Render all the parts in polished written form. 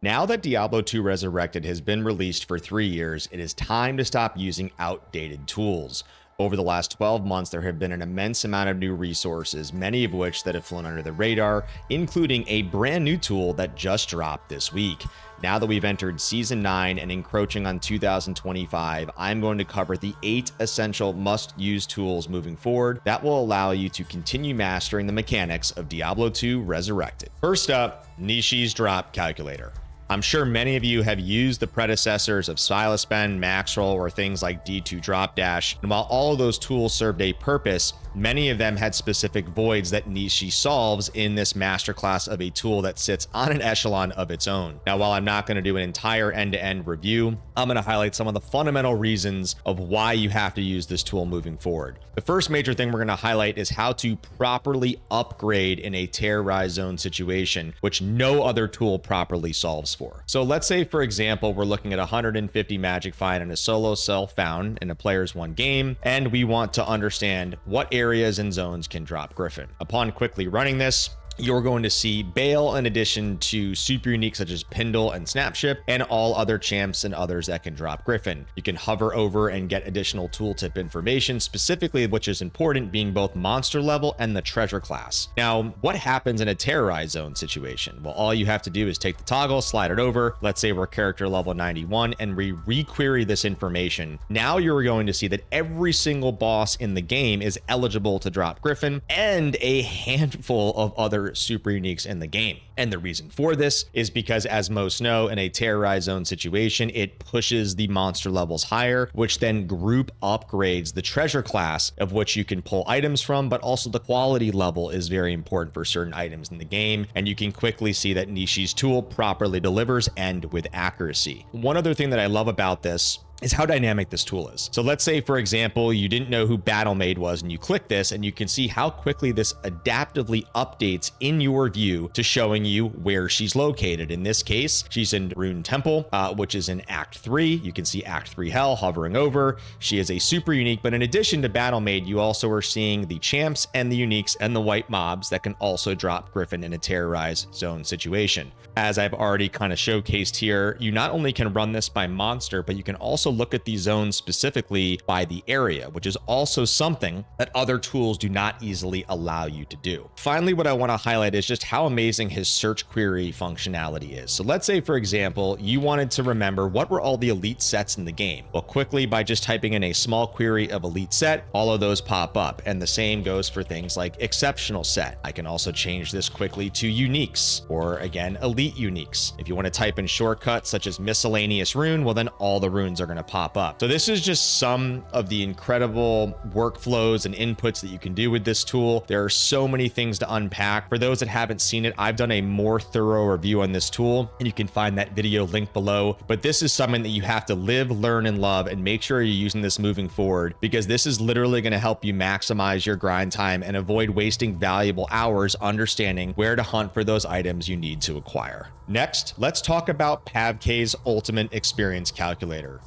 Now that Diablo 2 Resurrected has been released for 3 years, it is time to stop using outdated tools. Over the last 12 months, there have been an immense amount of new resources, many of which that have flown under the radar, including a brand new tool that just dropped this week. Now that we've entered Season 9 and encroaching on 2025, I'm going to cover the 8 essential must-use tools moving forward that will allow you to continue mastering the mechanics of Diablo 2 Resurrected. First up, Nishi's Drop Calculator. I'm sure many of you have used the predecessors of Silaspen, Maxroll, or things like D2 Drop Dash, and while all of those tools served a purpose, many of them had specific voids that Nishi solves in this masterclass of a tool that sits on an echelon of its own. Now, while I'm not going to do an entire end-to-end review, I'm going to highlight some of the fundamental reasons of why you have to use this tool moving forward. The first major thing we're going to highlight is how to properly upgrade in a terrorized zone situation, which no other tool properly solves for. So let's say, for example, we're looking at 150 magic find in a solo self found in a player's one game, and we want to understand what areas and zones can drop Griffin. Upon quickly running this, you're going to see Bale in addition to super unique such as Pindle and Snapship, and all other champs and others that can drop Griffin. You can hover over and get additional tooltip information, specifically which is important, being both monster level and the treasure class. Now, what happens in a terrorized zone situation? Well, all you have to do is take the toggle, slide it over. Let's say we're character level 91 and we requery this information. Now you're going to see that every single boss in the game is eligible to drop Griffin and a handful of other super uniques in the game. And the reason for this is because, as most know, in a terrorized zone situation, it pushes the monster levels higher, which then group upgrades the treasure class of which you can pull items from, but also the quality level is very important for certain items in the game. And you can quickly see that Nishi's tool properly delivers and with accuracy. One other thing that I love about this is how dynamic this tool is. So let's say, for example, you didn't know who Battlemaid was and you click this and you can see how quickly this adaptively updates in your view to showing you where she's located. In this case, she's in Rune Temple, which is in Act 3. You can see Act 3 Hell hovering over. She is a super unique, but in addition to Battlemaid, you also are seeing the champs and the uniques and the white mobs that can also drop Griffin in a terrorized zone situation. As I've already kind of showcased here, you not only can run this by monster, but you can also look at these zones specifically by the area, which is also something that other tools do not easily allow you to do. Finally, what I want to highlight is just how amazing his search query functionality is. So let's say, for example, you wanted to remember what were all the elite sets in the game. Well, quickly, by just typing in a small query of elite set, all of those pop up. And the same goes for things like exceptional set. I can also change this quickly to uniques, or again, elite uniques. If you want to type in shortcuts such as miscellaneous rune, well, then all the runes are going to pop up. So this is just some of the incredible workflows and inputs that you can do with this tool. There are so many things to unpack. For those that haven't seen it, I've done a more thorough review on this tool, and you can find that video linked below. But this is something that you have to live, learn, and love, and make sure you're using this moving forward, because this is literally going to help you maximize your grind time and avoid wasting valuable hours understanding where to hunt for those items you need to acquire. Next, let's talk about Pavke's Ultimate Experience Calculator.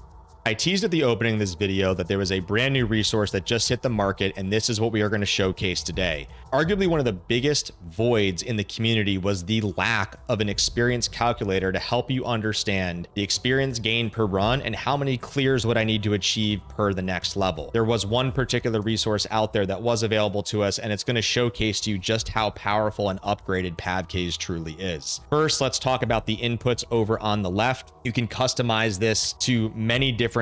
I teased at the opening of this video that there was a brand new resource that just hit the market, and this is what we are going to showcase today. Arguably one of the biggest voids in the community was the lack of an experience calculator to help you understand the experience gained per run and how many clears would I need to achieve per the next level. There was one particular resource out there that was available to us, and it's going to showcase to you just how powerful and upgraded Pavke's truly is. First, let's talk about the inputs over on the left. You can customize this to many different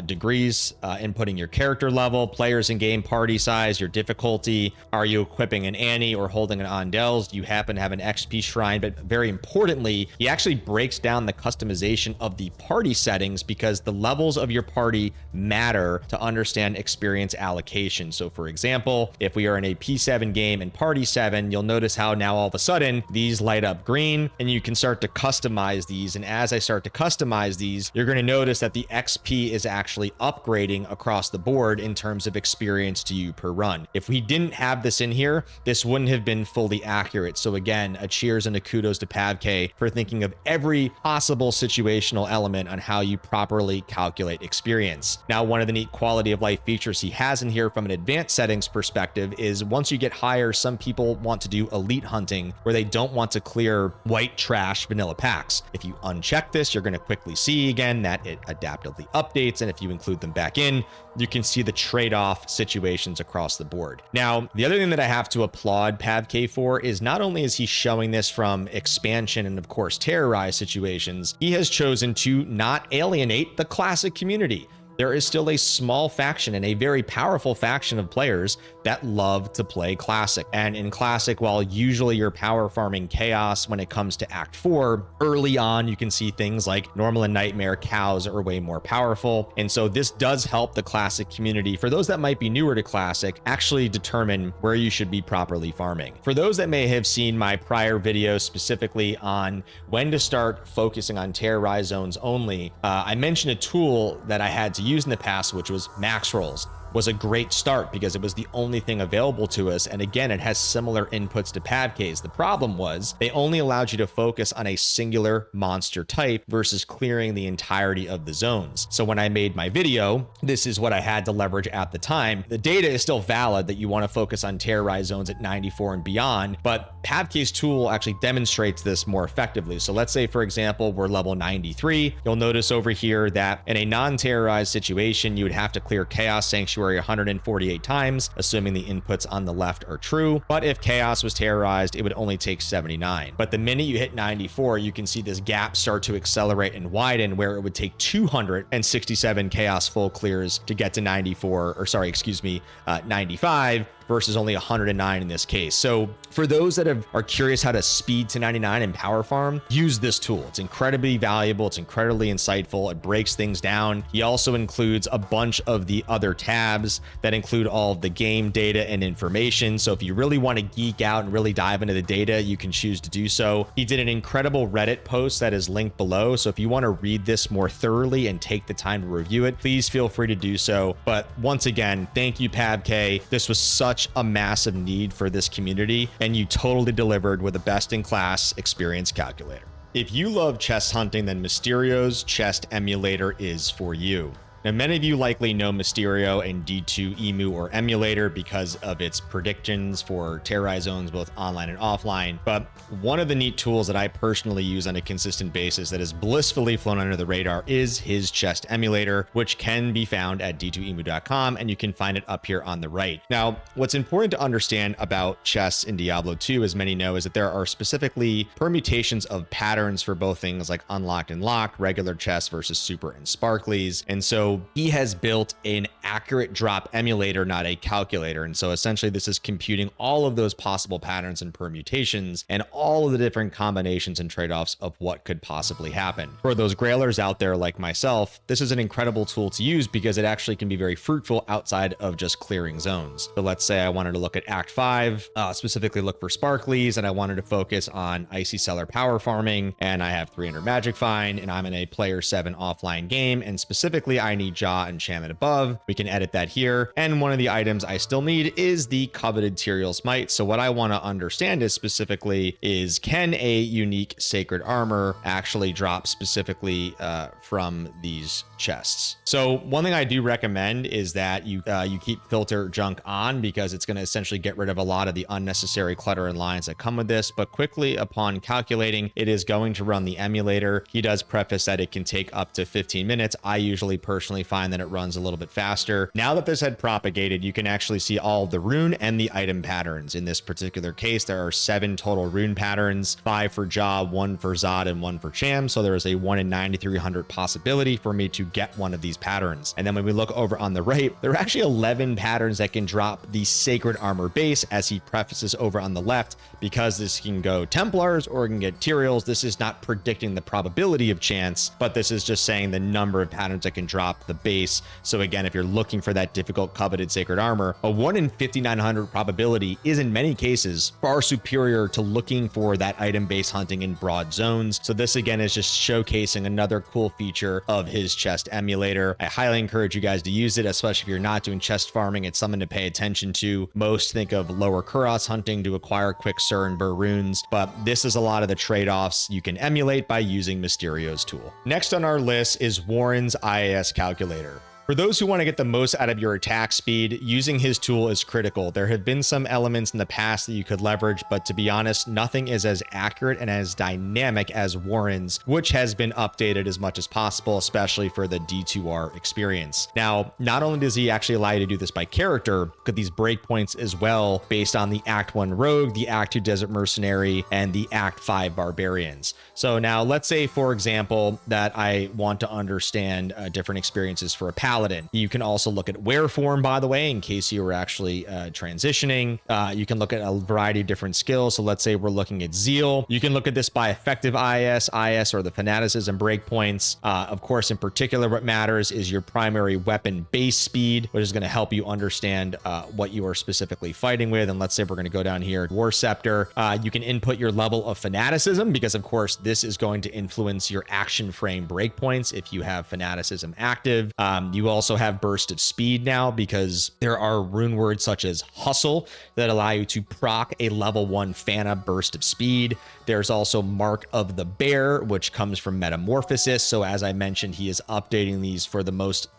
degrees, inputting your character level, players in game, party size, your difficulty. Are you equipping an Annie or holding an Ondels? Do you happen to have an XP shrine? But very importantly, he actually breaks down the customization of the party settings, because the levels of your party matter to understand experience allocation. So for example, if we are in a P7 game and party 7, you'll notice how now all of a sudden these light up green, and you can start to customize these. And as I start to customize these, you're going to notice that the XP community is actually upgrading across the board in terms of experience to you per run. If we didn't have this in here, this wouldn't have been fully accurate. So again, a cheers and a kudos to Pavke for thinking of every possible situational element on how you properly calculate experience. Now, one of the neat quality of life features he has in here from an advanced settings perspective is once you get higher, some people want to do elite hunting where they don't want to clear white trash vanilla packs. If you uncheck this, you're going to quickly see again that it adaptively updates, and if you include them back in, you can see the trade-off situations across the board. Now, the other thing that I have to applaud Pavke for is not only is he showing this from expansion and of course terrorize situations, he has chosen to not alienate the classic community. There is still a small faction and a very powerful faction of players that love to play Classic. And in Classic, while usually you're power farming chaos when it comes to Act 4, early on you can see things like Normal and Nightmare cows are way more powerful. And so this does help the Classic community, for those that might be newer to Classic, actually determine where you should be properly farming. For those that may have seen my prior video specifically on when to start focusing on terrorize zones only, I mentioned a tool that I had to use in the past, which was Maxrolls. Was a great start because it was the only thing available to us. And again, it has similar inputs to Pavke's. The problem was they only allowed you to focus on a singular monster type versus clearing the entirety of the zones. So when I made my video, this is what I had to leverage at the time. The data is still valid that you want to focus on terrorized zones at 94 and beyond, but Pavke's tool actually demonstrates this more effectively. So let's say, for example, we're level 93. You'll notice over here that in a non-terrorized situation, you would have to clear Chaos Sanctuary 148 times, assuming the inputs on the left are true. But if Chaos was terrorized, it would only take 79. But the minute you hit 94, you can see this gap start to accelerate and widen, where it would take 267 Chaos full clears to get to 95 versus only 109 in this case. So for those that are curious how to speed to 99 and power farm, use this tool. It's incredibly valuable. It's incredibly insightful. It breaks things down. He also includes a bunch of the other tabs that include all of the game data and information. So if you really want to geek out and really dive into the data, you can choose to do so. He did an incredible Reddit post that is linked below. So if you want to read this more thoroughly and take the time to review it, please feel free to do so. But once again, thank you, Pavke. This was such a massive need for this community, and you totally delivered with a best-in-class experience calculator. If you love chest hunting, then Mysterio's chest emulator is for you. Now, many of you likely know Mysterio and D2 EMU or Emulator because of its predictions for terrorized zones, both online and offline. But one of the neat tools that I personally use on a consistent basis that has blissfully flown under the radar is his chest emulator, which can be found at d2emu.com, and you can find it up here on the right. Now, what's important to understand about chests in Diablo 2, as many know, is that there are specifically permutations of patterns for both things like unlocked and locked, regular chests versus super and sparklies. And so he has built an accurate drop emulator, not a calculator. And so essentially this is computing all of those possible patterns and permutations and all of the different combinations and trade-offs of what could possibly happen. For those Grailers out there like myself, this is an incredible tool to use because it actually can be very fruitful outside of just clearing zones. So let's say I wanted to look at Act 5, specifically look for sparklies, and I wanted to focus on Icy Cellar power farming, and I have 300 Magic Find, and I'm in a player 7 offline game, and specifically I need Jaw Enchantment above. We can edit that here. And one of the items I still need is the coveted Tyrael Smite. So what I want to understand is specifically is, can a unique sacred armor actually drop specifically from these chests? So one thing I do recommend is that you keep filter junk on, because it's going to essentially get rid of a lot of the unnecessary clutter and lines that come with this. But quickly upon calculating, it is going to run the emulator. He does preface that it can take up to 15 minutes. I usually personally find that it runs a little bit faster. Now that this had propagated, you can actually see all the rune and the item patterns. In this particular case, there are 7 total rune patterns, 5 for Jaw, 1 for Zod, and 1 for Cham. So there is a 1 in 9,300 possibility for me to get one of these patterns. And then when we look over on the right, there are actually 11 patterns that can drop the sacred armor base, as he prefaces over on the left, because this can go Templars or it can get Tyraels. This is not predicting the probability of chance, but this is just saying the number of patterns that can drop unlock the base. So again, if you're looking for that difficult coveted sacred armor, a 1 in 5,900 probability is in many cases far superior to looking for that item-based hunting in broad zones. So this again is just showcasing another cool feature of his chest emulator. I highly encourage you guys to use it, especially if you're not doing chest farming. It's something to pay attention to. Most think of lower Kuros hunting to acquire quick Sur and Burr runes, but this is a lot of the trade-offs you can emulate by using Mysterio's tool. Next on our list is Warren's IAS calculator. For those who want to get the most out of your attack speed, using his tool is critical. There have been some elements in the past that you could leverage, but to be honest, nothing is as accurate and as dynamic as Warren's, which has been updated as much as possible, especially for the D2R experience. Now, not only does he actually allow you to do this by character, but these breakpoints as well based on the Act 1 Rogue, the Act 2 Desert Mercenary, and the Act 5 Barbarians. So now let's say, for example, that I want to understand different experiences for a Paladin. You can also look at wear form, by the way, in case you were actually transitioning. You can look at a variety of different skills. So let's say we're looking at Zeal. You can look at this by effective IS, or the fanaticism breakpoints. Of course, in particular, what matters is your primary weapon base speed, which is going to help you understand what you are specifically fighting with. And let's say we're going to go down here, War Scepter. You can input your level of fanaticism because, of course, this is going to influence your action frame breakpoints if you have fanaticism active. You also have burst of speed now because there are rune words such as hustle that allow you to proc a level 1 Fana burst of speed. There's also Mark of the Bear, which comes from Metamorphosis. So as I mentioned, he is updating these for the most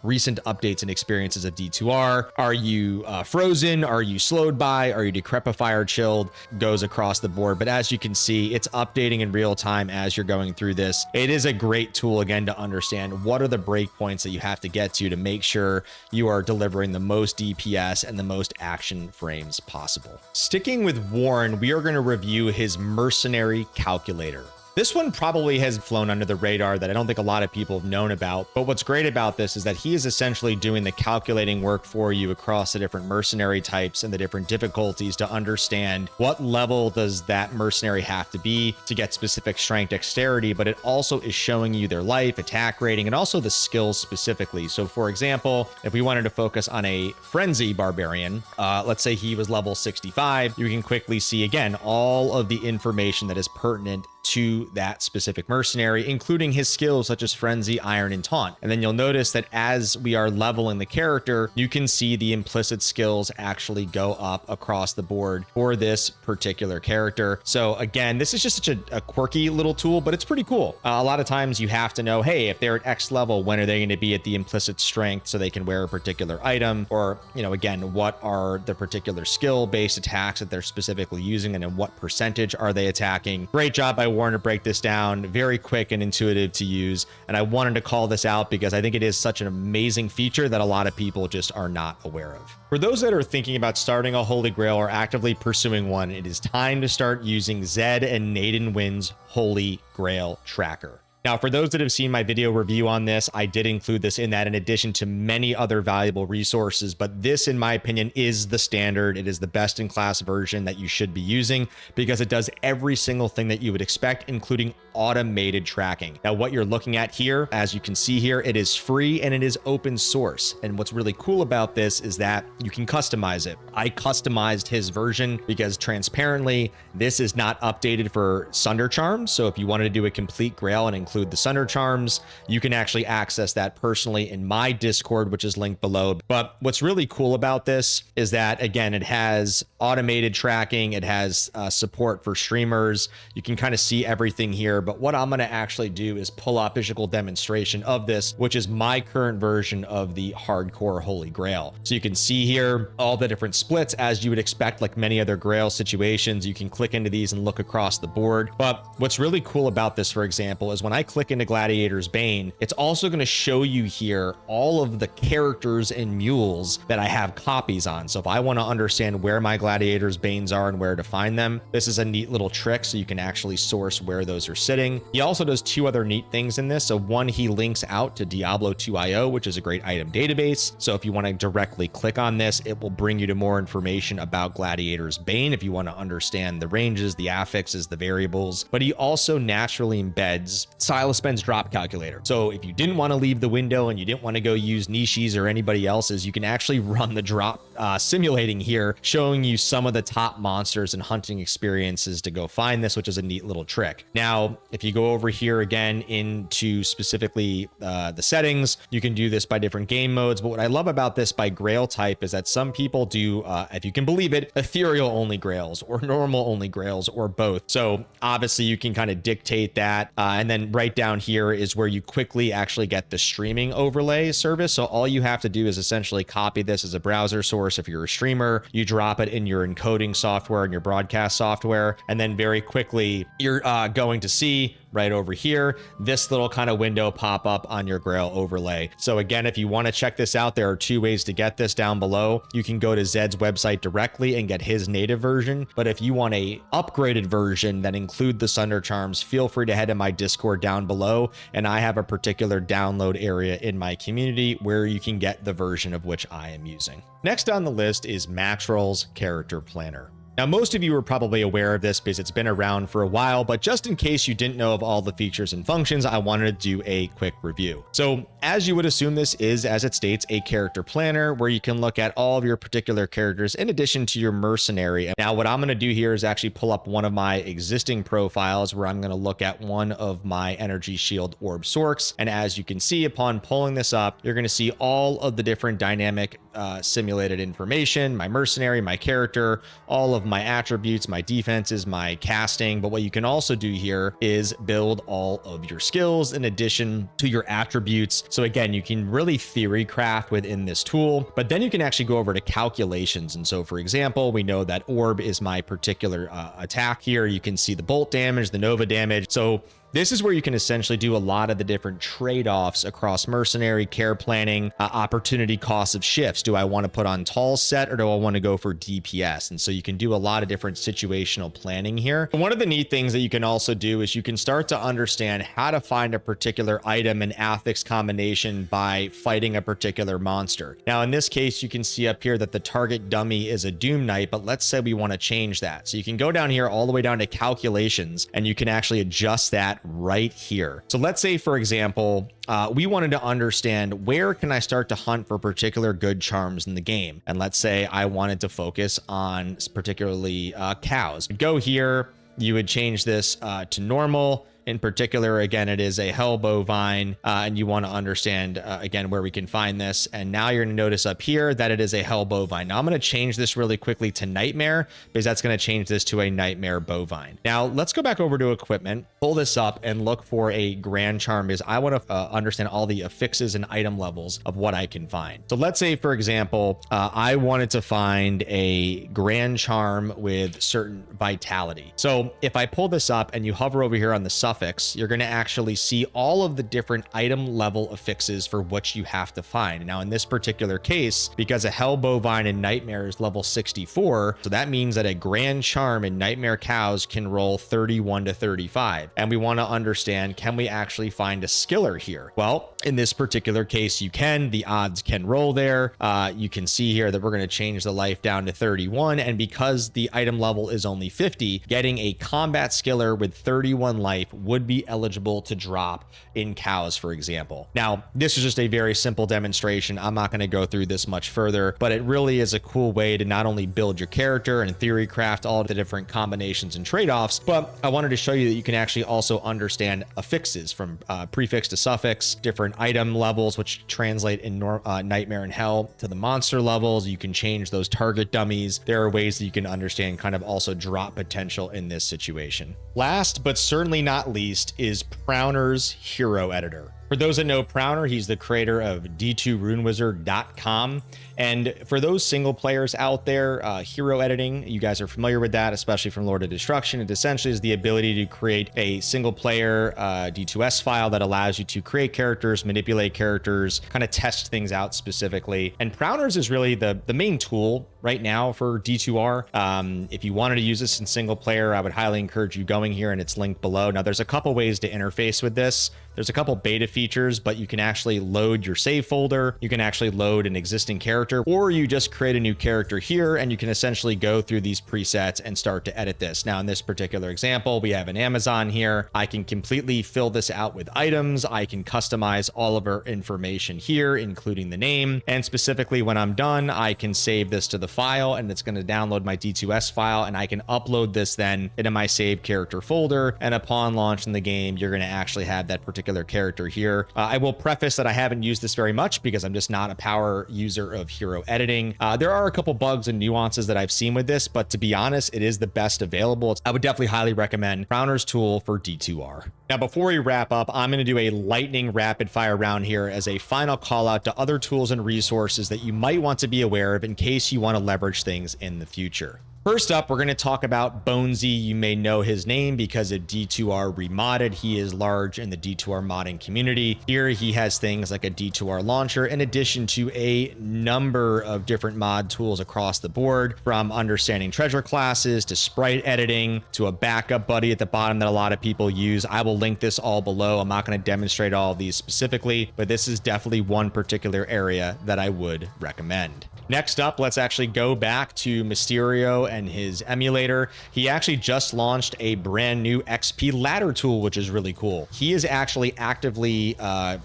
recent updates and experiences of D2R. Are you frozen? Are you slowed by? Are you decrepify or chilled? Goes across the board. But as you can see, it's updating in real time as you're going through this. It is a great tool, again, to understand what are the breakpoints that you have to get to make sure you are delivering the most DPS and the most action frames possible. Sticking with Warren, we are going to review his Mercenary calculator. This one probably has flown under the radar that I don't think a lot of people have known about, but what's great about this is that he is essentially doing the calculating work for you across the different mercenary types and the different difficulties to understand what level does that mercenary have to be to get specific strength dexterity, but it also is showing you their life, attack rating, and also the skills specifically. So for example, if we wanted to focus on a Frenzy Barbarian, let's say he was level 65, you can quickly see again all of the information that is pertinent to that specific mercenary, including his skills such as Frenzy, Iron, and Taunt. And then you'll notice that as we are leveling the character, you can see the implicit skills actually go up across the board for this particular character. So again, this is just such a quirky little tool, but it's pretty cool. A lot of times you have to know, hey, if they're at X level, when are they going to be at the implicit strength so they can wear a particular item? Or, you know, again, what are the particular skill-based attacks that they're specifically using and in what percentage are they attacking? Great job by Warren to break this down, very quick and intuitive to use. And I wanted to call this out because I think it is such an amazing feature that a lot of people just are not aware of. For those that are thinking about starting a Holy Grail or actively pursuing one, it is time to start using Zed and NadinWin's Holy Grail tracker. Now, for those that have seen my video review on this, I did include this in that in addition to many other valuable resources, but this, in my opinion, is the standard. It is the best in class version that you should be using because it does every single thing that you would expect, including automated tracking. Now, what you're looking at here, as you can see here, it is free and it is open source. And what's really cool about this is that you can customize it. I customized his version because transparently, this is not updated for Sunder Charms. So if you wanted to do a complete Grail and include the Sunder Charms, you can actually access that personally in my Discord, which is linked below. But what's really cool about this is that, again, it has automated tracking. It has support for streamers. You can kind of see everything here. But what I'm going to actually do is pull up a visual demonstration of this, which is my current version of the hardcore Holy Grail. So you can see here all the different splits as you would expect, like many other Grail situations. You can click into these and look across the board. But what's really cool about this, for example, is when I click into Gladiator's Bane, it's also going to show you here all of the characters and mules that I have copies on. So if I want to understand where my Gladiator's Banes are and where to find them, this is a neat little trick so you can actually source where those are sitting. He also does two other neat things in this. So one, he links out to Diablo 2.io, which is a great item database. So if you want to directly click on this, it will bring you to more information about Gladiator's Bane if you want to understand the ranges, the affixes, the variables. But he also naturally embeds Silaspen's drop calculator. So if you didn't want to leave the window and you didn't want to go use Nishi's or anybody else's, you can actually run the drop simulating here, showing you some of the top monsters and hunting experiences to go find this, which is a neat little trick. Now, if you go over here again into specifically the settings, you can do this by different game modes. But what I love about this by Grail type is that some people do, if you can believe it, ethereal only Grails or normal only Grails or both. So obviously you can kind of dictate that. And then right down here is where you quickly actually get the streaming overlay service. So all you have to do is essentially copy this as a browser source. If you're a streamer, you drop it in your encoding software and your broadcast software, and then very quickly you're going to see right over here this little kind of window pop up on your Grail overlay. So again, if you want to check this out, there are two ways to get this down below. You can go to Zed's website directly and get his native version, but if you want a upgraded version that include the Sunder Charms, feel free to head to my Discord down below, and I have a particular download area in my community where you can get the version of which I am using. Next on the list is Maxroll's Character Planner. Now, most of you are probably aware of this because it's been around for a while, but just in case you didn't know of all the features and functions, I wanted to do a quick review. So as you would assume, this is, as it states, a character planner where you can look at all of your particular characters in addition to your mercenary. Now, what I'm going to do here is actually pull up one of my existing profiles where I'm going to look at one of my energy shield orb sorks. And as you can see, upon pulling this up, you're going to see all of the different dynamic simulated information, my mercenary, my character, all of my attributes, my defenses, my casting. But what you can also do here is build all of your skills in addition to your attributes. So again, you can really theory craft within this tool, but then you can actually go over to calculations. And so for example, we know that orb is my particular attack here. You can see the bolt damage, the nova damage. So this is where you can essentially do a lot of the different trade-offs across mercenary, care planning, opportunity costs of shifts. Do I want to put on tall set or do I want to go for DPS? And so you can do a lot of different situational planning here. And one of the neat things that you can also do is you can start to understand how to find a particular item and affix combination by fighting a particular monster. Now, in this case, you can see up here that the target dummy is a Doom Knight, but let's say we want to change that. So you can go down here all the way down to calculations and you can actually adjust that right here. So let's say, for example, we wanted to understand where can I start to hunt for particular good charms in the game. And let's say I wanted to focus on particularly cows. Go here, you would change this to normal. In particular, again, it is a hell bovine, and you want to understand, again, where we can find this. And now you're going to notice up here that it is a hell bovine. Now I'm going to change this really quickly to nightmare because that's going to change this to a nightmare bovine. Now let's go back over to equipment, pull this up and look for a grand charm because I want to understand all the affixes and item levels of what I can find. So let's say, for example, I wanted to find a grand charm with certain vitality. So if I pull this up and you hover over here on the suffix, you're going to actually see all of the different item level affixes for what you have to find. Now, in this particular case, because a hell bovine in nightmare is level 64, so that means that a grand charm in nightmare cows can roll 31 to 35. And we want to understand, can we actually find a skiller here? Well, in this particular case, you can. The odds can roll there. You can see here that we're going to change the life down to 31. And because the item level is only 50, getting a combat skiller with 31 life would be eligible to drop in cows, for example. Now, this is just a very simple demonstration. I'm not going to go through this much further, but it really is a cool way to not only build your character and theory craft all the different combinations and trade-offs, but I wanted to show you that you can actually also understand affixes from prefix to suffix, different item levels, which translate in nightmare and hell to the monster levels. You can change those target dummies. There are ways that you can understand kind of also drop potential in this situation. Last, but certainly not least, is Prowner's Hero Editor. For those that know Prowner, he's the creator of D2Runewizard.com. And for those single players out there, hero editing, you guys are familiar with that, especially from Lord of Destruction. It essentially is the ability to create a single player D2S file that allows you to create characters, manipulate characters, kind of test things out specifically. And Prowner's is really the main tool right now for D2R. If you wanted to use this in single player, I would highly encourage you going here, and it's linked below. Now, there's a couple ways to interface with this. There's a couple beta features, but you can actually load your save folder. You can actually load an existing character, or you just create a new character here and you can essentially go through these presets and start to edit this. Now, in this particular example, we have an Amazon here. I can completely fill this out with items. I can customize all of our information here, including the name. And specifically when I'm done, I can save this to the file and it's going to download my D2S file, and I can upload this then into my saved character folder. And upon launch in the game, you're going to actually have that particular character here. I will preface that I haven't used this very much because I'm just not a power user of hero editing. There are a couple bugs and nuances that I've seen with this, but to be honest, it is the best available. I would definitely highly recommend Prowner's tool for D2R. Now, before we wrap up, I'm going to do a lightning rapid fire round here as a final call out to other tools and resources that you might want to be aware of in case you want to leverage things in the future. First up, we're going to talk about Bonesy. You may know his name because of D2R Remodded. He is large in the D2R modding community. Here he has things like a D2R launcher, in addition to a number of different mod tools across the board, from understanding treasure classes to sprite editing to a backup buddy at the bottom that a lot of people use. I will link this all below. I'm not going to demonstrate all of these specifically, but this is definitely one particular area that I would recommend. Next up, let's actually go back to Mysterio and his emulator. He actually just launched a brand new XP ladder tool, which is really cool. He is actually actively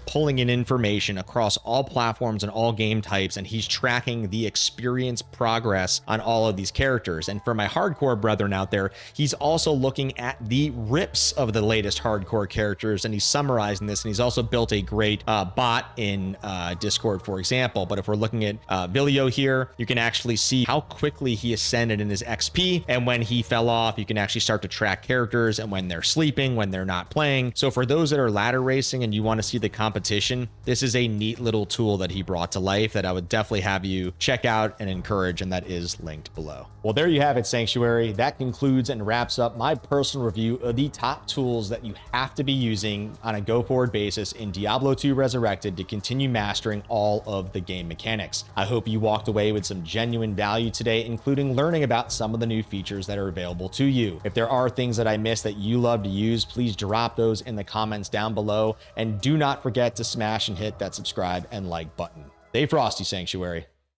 pulling in information across all platforms and all game types, and he's tracking the experience progress on all of these characters. And for my hardcore brethren out there, he's also looking at the rips of the latest hardcore characters, and he's summarizing this, and he's also built a great bot in Discord, for example. But if we're looking at Vilio here, you can actually see how quickly he ascended in his XP, and when he fell off, you can actually start to track characters and when they're sleeping, when they're not playing. So for those that are ladder racing and you want to see the competition, this is a neat little tool that he brought to life that I would definitely have you check out and encourage, and that is linked below. Well, there you have it, Sanctuary. That concludes and wraps up my personal review of the top tools that you have to be using on a go-forward basis in Diablo 2 Resurrected to continue mastering all of the game mechanics. I hope you walked away with some genuine value today, including learning about some of the new features that are available to you. If there are things that I missed that you love to use, please drop those in the comments down below, and do not forget to smash and hit that subscribe and like button. Stay frosty, Sanctuary.